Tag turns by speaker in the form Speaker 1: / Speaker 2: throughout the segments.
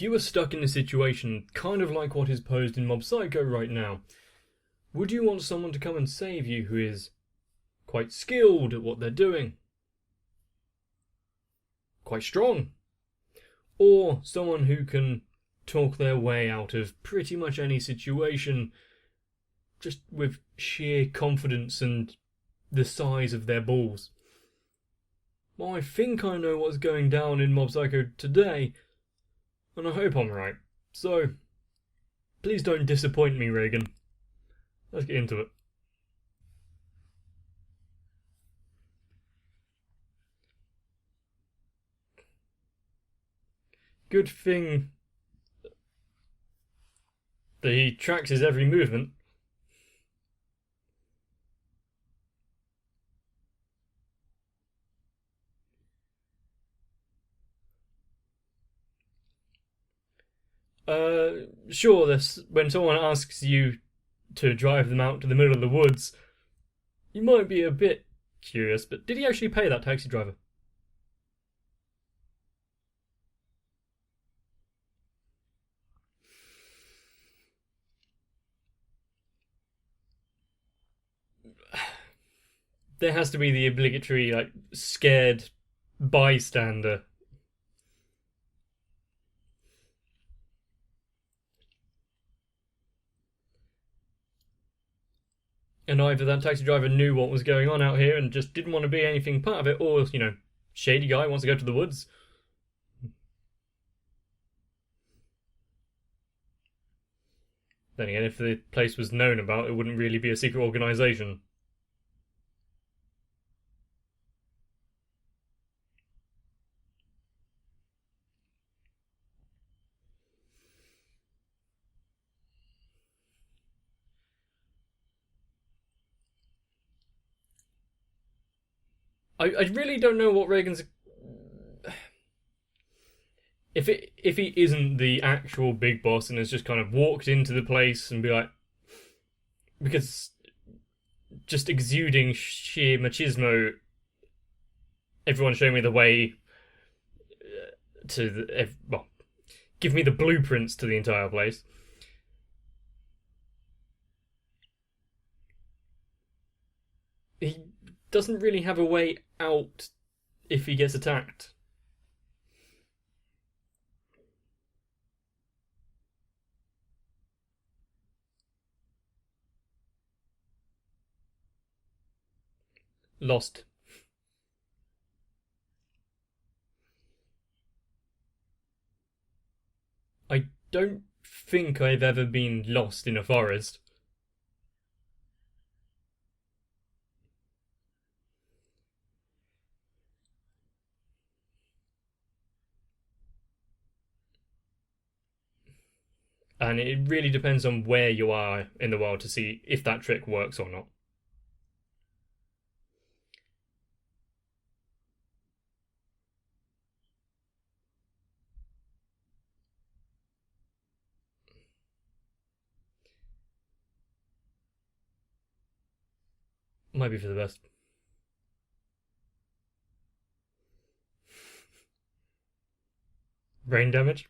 Speaker 1: you were stuck in a situation kind of like what is posed in Mob Psycho right now, would you want someone to come and save you who is quite skilled at what they're doing? Quite strong? Or someone who can talk their way out of pretty much any situation just with sheer confidence and the size of their balls? Well, I think I know what's going down in Mob Psycho today, and I hope I'm right. So, please don't disappoint me, Reagan. Let's get into it. Good thing that he tracks his every movement. Sure, when someone asks you to drive them out to the middle of the woods, you might be a bit curious, but did he actually pay that taxi driver? There has to be the obligatory, scared bystander. And either that taxi driver knew what was going on out here and just didn't want to be anything part of it, or, shady guy wants to go to the woods. Then again, if the place was known about, it wouldn't really be a secret organisation. I really don't know what Reagan's... If he isn't the actual big boss and has just kind of walked into the place and be like... Because just exuding sheer machismo, everyone show me the way to... give me the blueprints to the entire place. He doesn't really have a way out if he gets attacked. Lost. I don't think I've ever been lost in a forest. And it really depends on where you are in the world to see if that trick works or not. Might be for the best. Brain damage?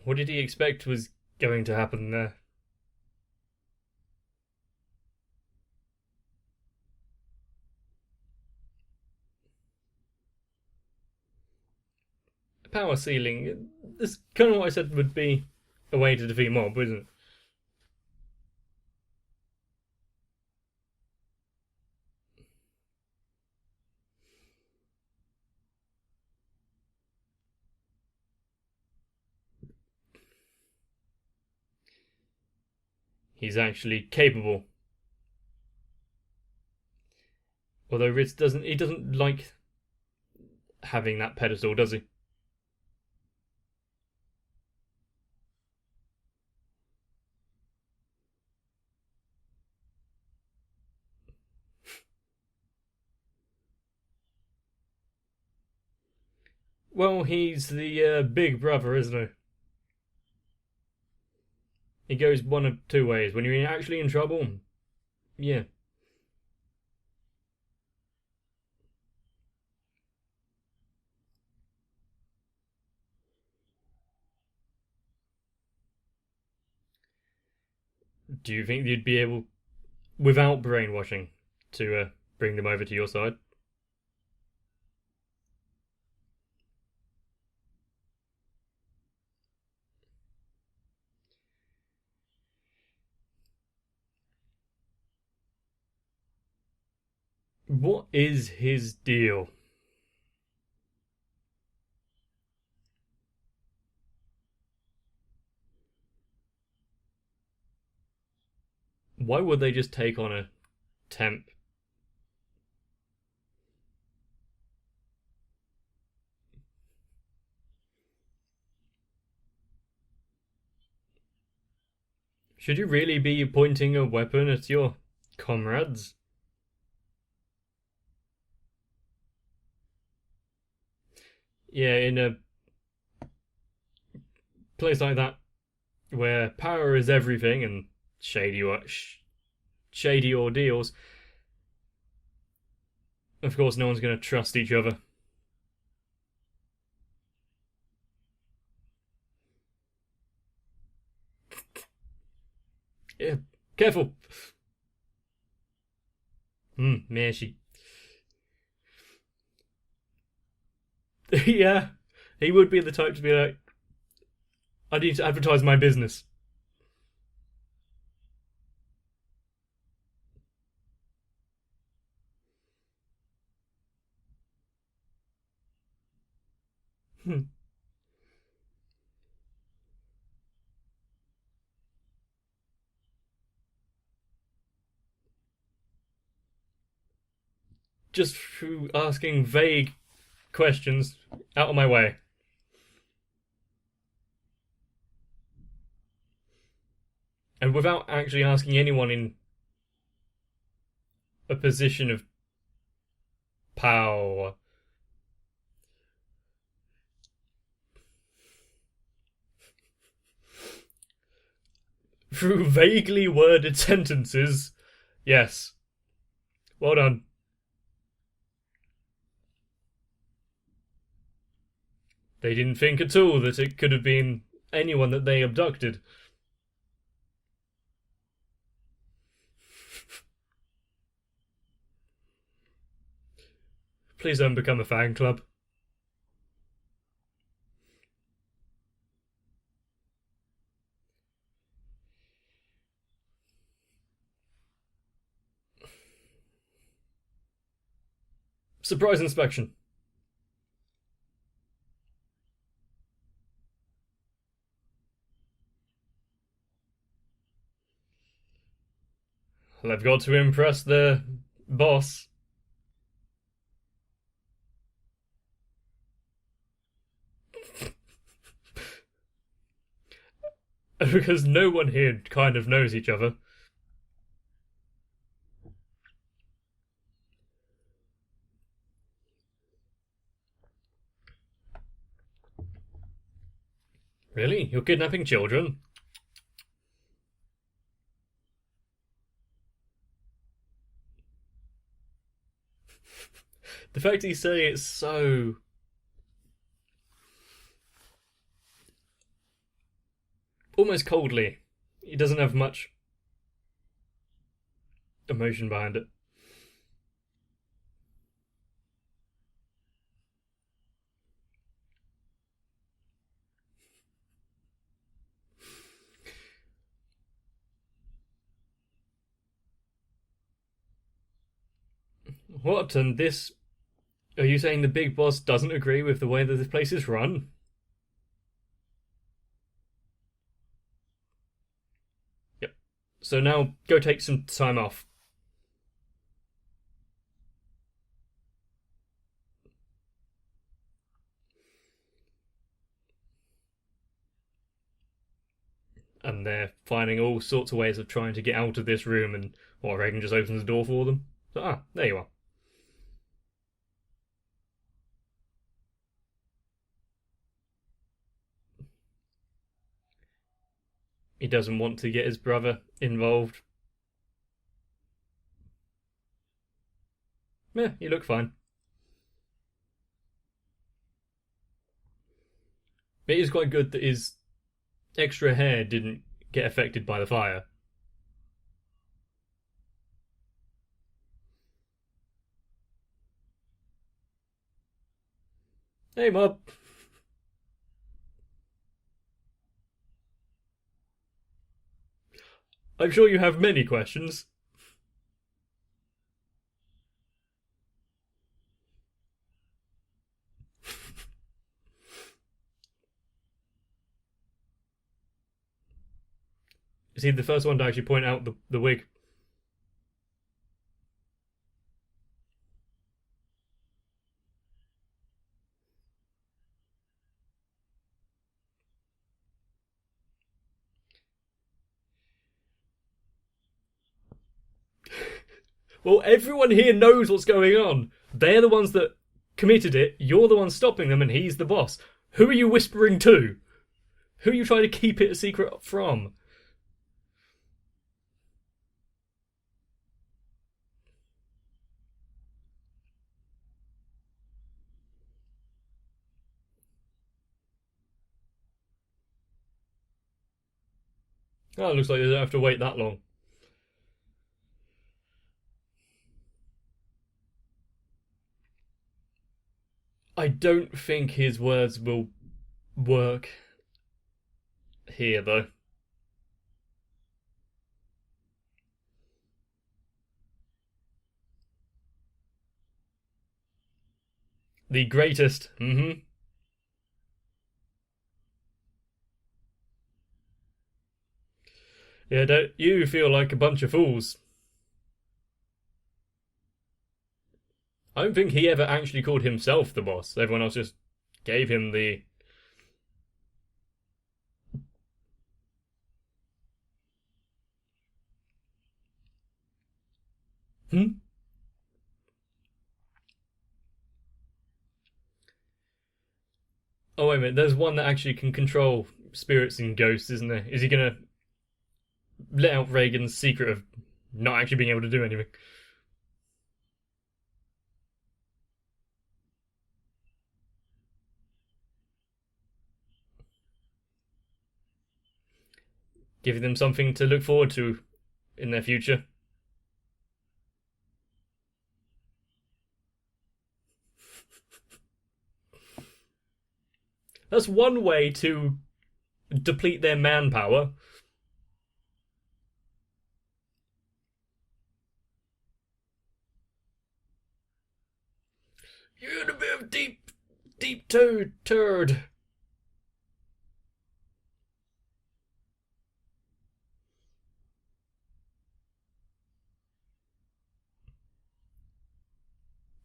Speaker 1: What did he expect was going to happen there? Power ceiling. This is kind of what I said would be a way to defeat Mob, isn't it? He's actually capable. Although Ritz he doesn't like having that pedestal, does he? Well, he's the big brother, isn't he? He goes one of two ways. When you're actually in trouble, Yeah. Do you think you'd be able, without brainwashing, to bring them over to your side? What is his deal? Why would they just take on a temp? Should you really be pointing a weapon at your comrades? Yeah, in a place like that where power is everything and shady shady ordeals, of course, no one's going to trust each other. Yeah, careful. Mercy. Yeah, he would be the type to be like, I need to advertise my business. Hmm. Just through asking vague questions, out of my way. And without actually asking anyone in a position of power. Through vaguely worded sentences. Yes. Well done. They didn't think at all that it could have been anyone that they abducted. Please don't become a fan club. Surprise inspection. They've got to impress their boss. Because no one here kind of knows each other. Really? You're kidnapping children? The fact he's saying it so almost coldly. He doesn't have much emotion behind it. What? And this. Are you saying the big boss doesn't agree with the way that this place is run? Yep. So now go take some time off. And they're finding all sorts of ways of trying to get out of this room, and what, Reagan just opens the door for them? So, there you are. He doesn't want to get his brother involved. Yeah, you look fine. It is quite good that his extra hair didn't get affected by the fire. Hey, Mob. I'm sure you have many questions. Is he the first one to actually point out the wig? Well, everyone here knows what's going on. They're the ones that committed it. You're the one stopping them, and he's the boss. Who are you whispering to? Who are you trying to keep it a secret from? Oh, it looks like they don't have to wait that long. I don't think his words will work here, though. The greatest. Mm-hmm. Yeah, don't you feel like a bunch of fools? I don't think he ever actually called himself the boss. Everyone else just gave him the. Hmm? Oh, wait a minute. There's one that actually can control spirits and ghosts, isn't there? Is he gonna let out Reagan's secret of not actually being able to do anything? Giving them something to look forward to in their future. That's one way to deplete their manpower. You're a bit of deep turd.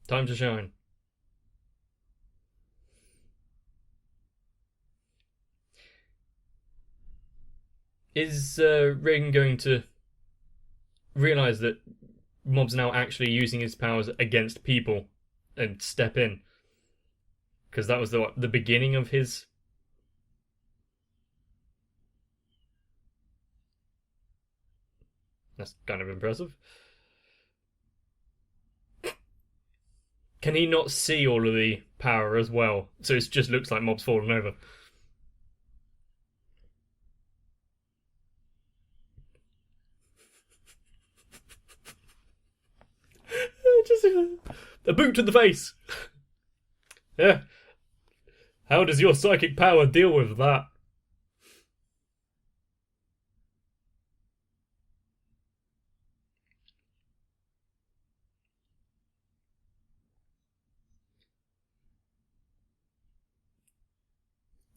Speaker 1: Time to shine. Is Reagan going to realize that Mob's now actually using his powers against people and step in? Because that was the beginning of his. That's kind of impressive. Can he not see all of the power as well? So it just looks like Mob's fallen over. Just a boot to the face. Yeah. How does your psychic power deal with that?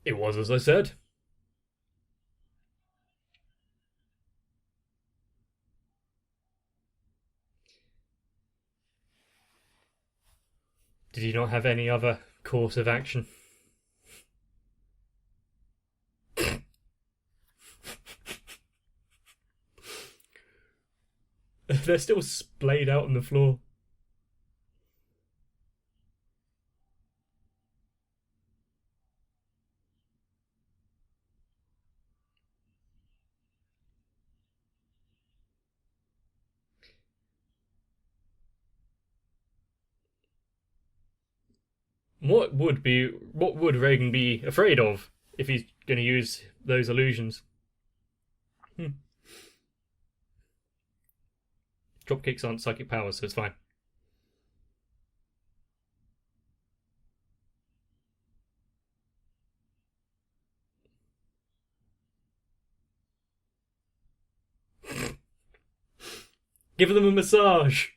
Speaker 1: It was as I said. Did he not have any other course of action? They're still splayed out on the floor. What would Reagan be afraid of if he's going to use those illusions? Hmm. Dropkicks aren't psychic powers, so it's fine. Give them a massage.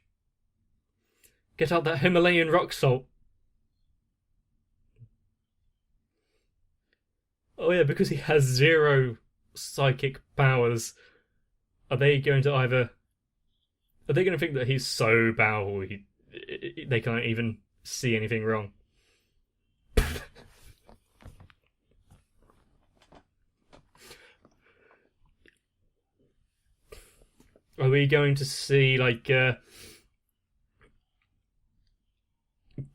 Speaker 1: Get out that Himalayan rock salt. Oh yeah, because he has zero psychic powers. Are they going to either? Are they going to think that he's so powerful they can't even see anything wrong? Are we going to see like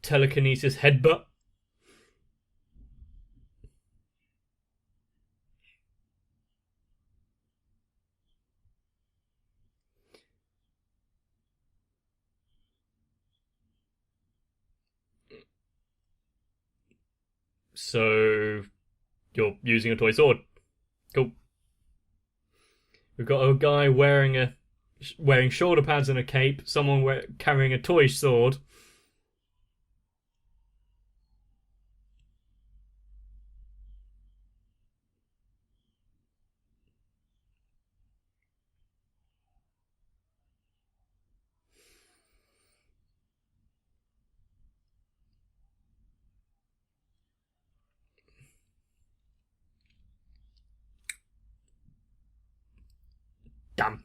Speaker 1: telekinesis headbutt? So you're using a toy sword. Cool. We've got a guy wearing shoulder pads and a cape. Someone carrying a toy sword. Damn.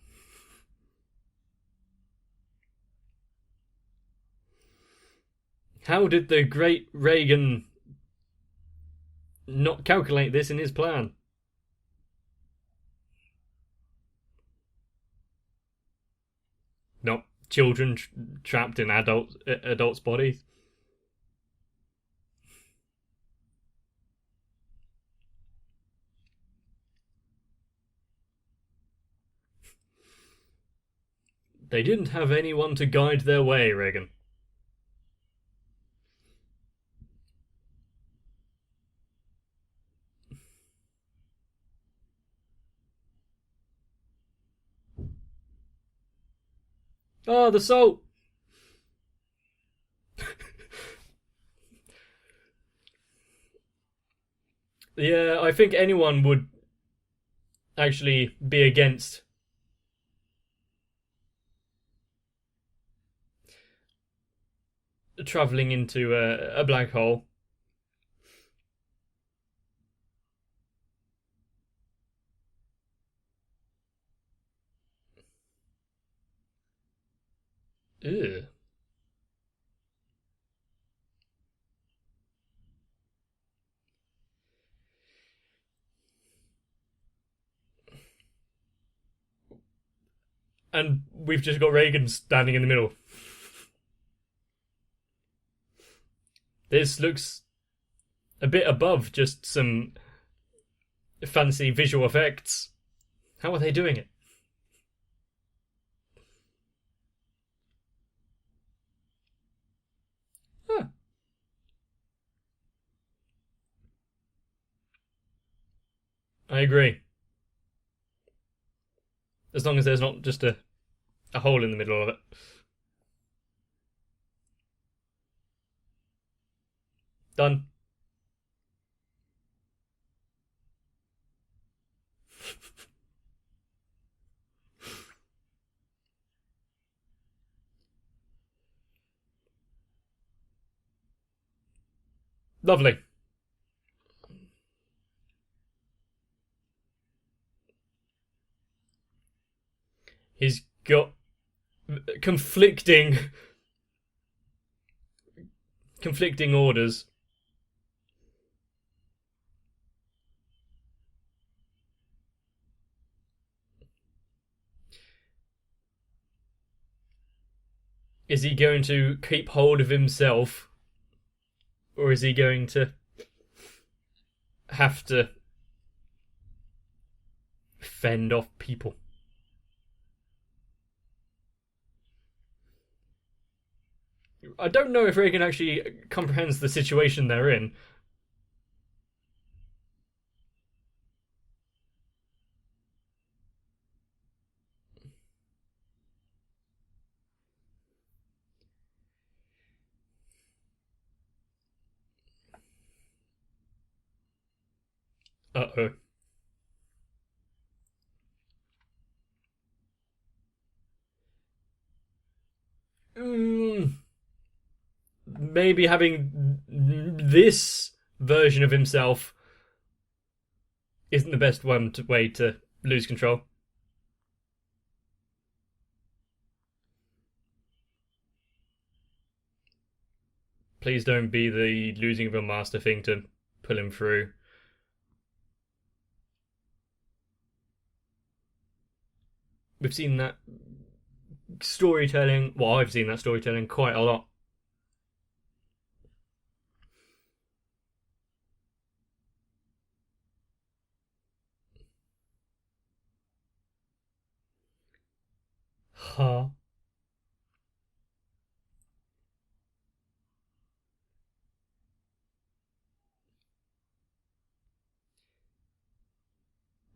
Speaker 1: How did the great Reagan not calculate this in his plan? Not children trapped in adults' bodies. They didn't have anyone to guide their way, Reagan. Oh, the salt! Yeah, I think anyone would actually be against travelling into a black hole. Ew. And we've just got Reagan standing in the middle. This looks a bit above just some fancy visual effects. How are they doing it? Huh. I agree. As long as there's not just a hole in the middle of it. Done. Lovely. He's got conflicting orders. Is he going to keep hold of himself, or is he going to have to fend off people? I don't know if Reagan actually comprehends the situation they're in. Uh-oh. Maybe having this version of himself isn't the best way to lose control. Please don't be the losing of a master thing to pull him through. We've seen that storytelling. Well, I've seen that storytelling quite a lot. Huh.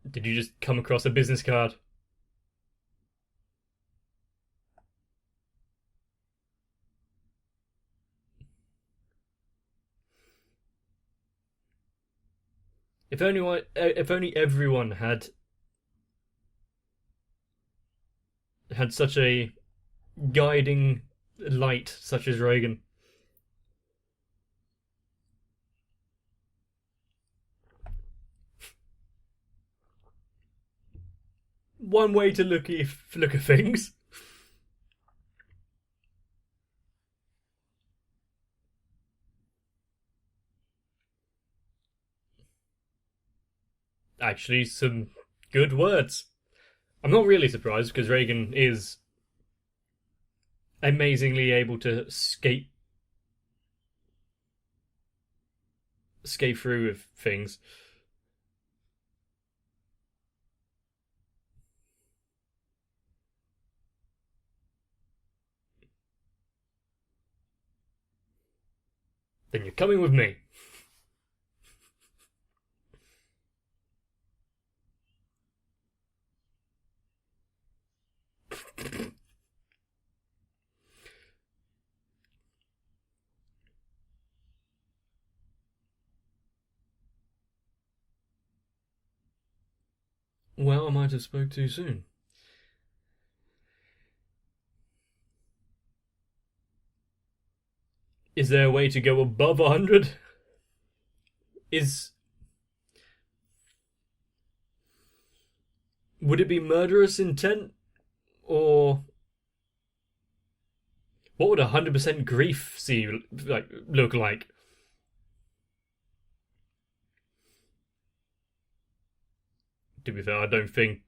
Speaker 1: Did you just come across a business card? If only everyone had such a guiding light such as Reagan. One way to look at things. Actually, some good words. I'm not really surprised because Reagan is amazingly able to skate through with things. Then you're coming with me. Well, I might have spoke too soon. Is there a way to go above 100? Would it be murderous intent? Or what would 100% grief look like? To be fair, I don't think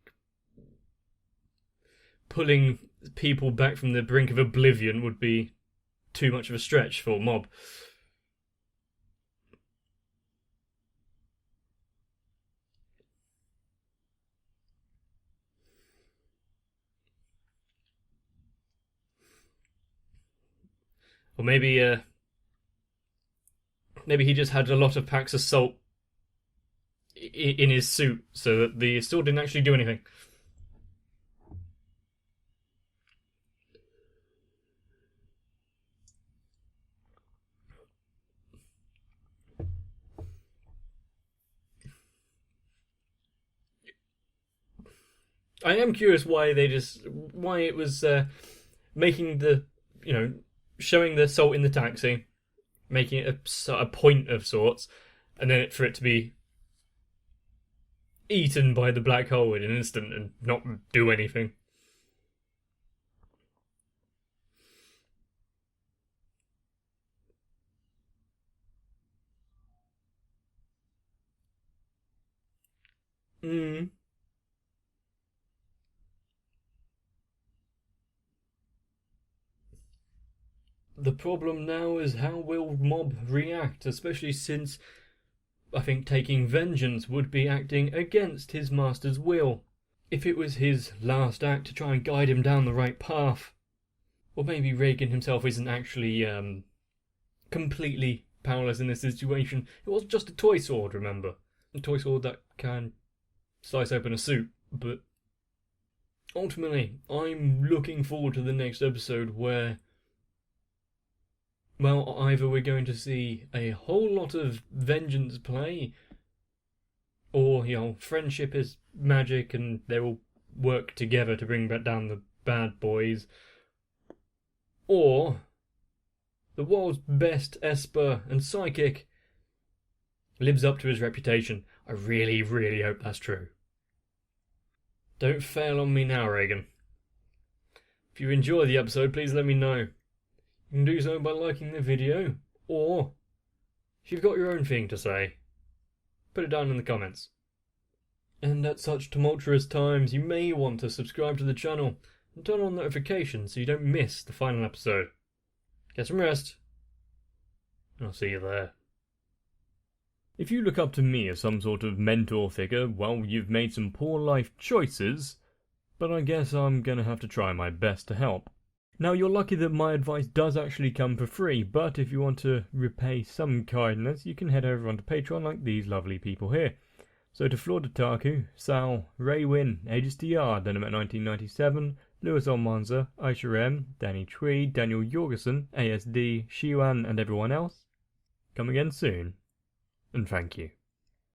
Speaker 1: pulling people back from the brink of oblivion would be too much of a stretch for Mob. Or maybe he just had a lot of packs of salt in his suit, so that the sword didn't actually do anything. I am curious why it was making showing the salt in the taxi, making it a point of sorts, and then for it to be eaten by the black hole in an instant and not do anything. Mm. The problem now is how will Mob react, especially since I think taking vengeance would be acting against his master's will. If it was his last act to try and guide him down the right path, Or maybe Reagan himself isn't actually completely powerless in this situation. It was just a toy sword, remember? A toy sword that can slice open a suit. But ultimately, I'm looking forward to the next episode where, well, either we're going to see a whole lot of vengeance play, or, friendship is magic and they will work together to bring back down the bad boys, or the world's best Esper and psychic lives up to his reputation. I really, really hope that's true. Don't fail on me now, Reagan. If you enjoy the episode, please let me know. You can do so by liking the video, or if you've got your own thing to say, put it down in the comments. And at such tumultuous times, you may want to subscribe to the channel and turn on notifications so you don't miss the final episode. Get some rest, and I'll see you there. If you look up to me as some sort of mentor figure, well, you've made some poor life choices, but I guess I'm gonna have to try my best to help. Now, you're lucky that my advice does actually come for free, but if you want to repay some kindness, you can head over onto Patreon like these lovely people here. So to Flordataku, Sal, Ray Wynn, Aegis DR, Dynamite 1997, Lewis Almanza, Aisha M, Danny Tweed, Daniel Jorgensen, ASD, Shiwan, and everyone else, come again soon, and thank you.